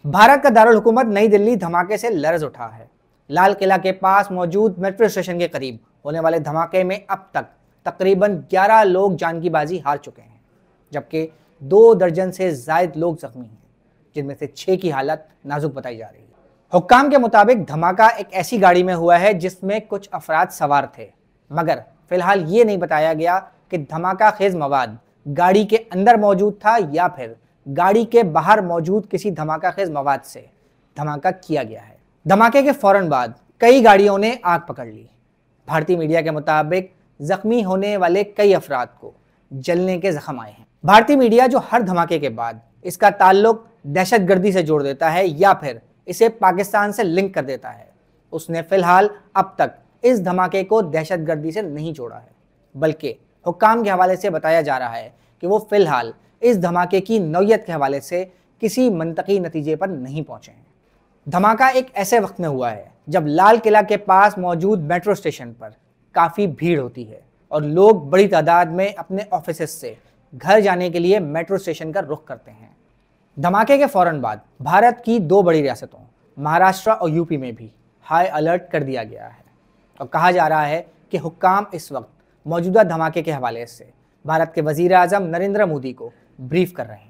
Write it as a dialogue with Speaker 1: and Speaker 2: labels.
Speaker 1: भारत का दारुल हुकूमत नई दिल्ली धमाके से लर्ज उठा है। लाल किला के पास मौजूद मेट्रो स्टेशन के करीब होने वाले धमाके में अब तक तकरीबन 11 लोग जान की बाजी हार चुके हैं, जबकि 2 दर्जन से जायद लोग जख्मी हैं, जिनमें से 6 की हालत नाजुक बताई जा रही है। हुक्काम के मुताबिक धमाका एक ऐसी गाड़ी में हुआ है जिसमें कुछ अफराद सवार थे, मगर फिलहाल ये नहीं बताया गया कि धमाका खेज मवाद गाड़ी के अंदर मौजूद था या फिर गाड़ी के बाहर मौजूद किसी धमाका खेज मवाद से धमाका किया गया है। धमाके के फौरन बाद कई गाड़ियों ने आग पकड़ ली। भारतीय मीडिया के मुताबिक जख्मी होने वाले कई अफराद को जलने के जख्म आए हैं। भारतीय मीडिया जो हर धमाके के बाद इसका ताल्लुक दहशतगर्दी से जोड़ देता है या फिर इसे पाकिस्तान से लिंक कर देता है, उसने फिलहाल अब तक इस धमाके को दहशतगर्दी से नहीं जोड़ा है, बल्कि हुक्काम के हवाले से बताया जा रहा है कि वो फिलहाल इस धमाके की नौयत के हवाले से किसी मंतकी नतीजे पर नहीं पहुंचे हैं। धमाका एक ऐसे वक्त में हुआ है जब लाल किला के पास मौजूद मेट्रो स्टेशन पर काफ़ी भीड़ होती है और लोग बड़ी तादाद में अपने ऑफिस से घर जाने के लिए मेट्रो स्टेशन का रुख करते हैं। धमाके के फौरन बाद भारत की 2 बड़ी रियासतों महाराष्ट्र और यूपी में भी हाई अलर्ट कर दिया गया है और कहा जा रहा है कि हुक्काम इस वक्त मौजूदा धमाके के हवाले से भारत के वज़ीर आज़म नरेंद्र मोदी को ब्रीफ कर रहे हैं।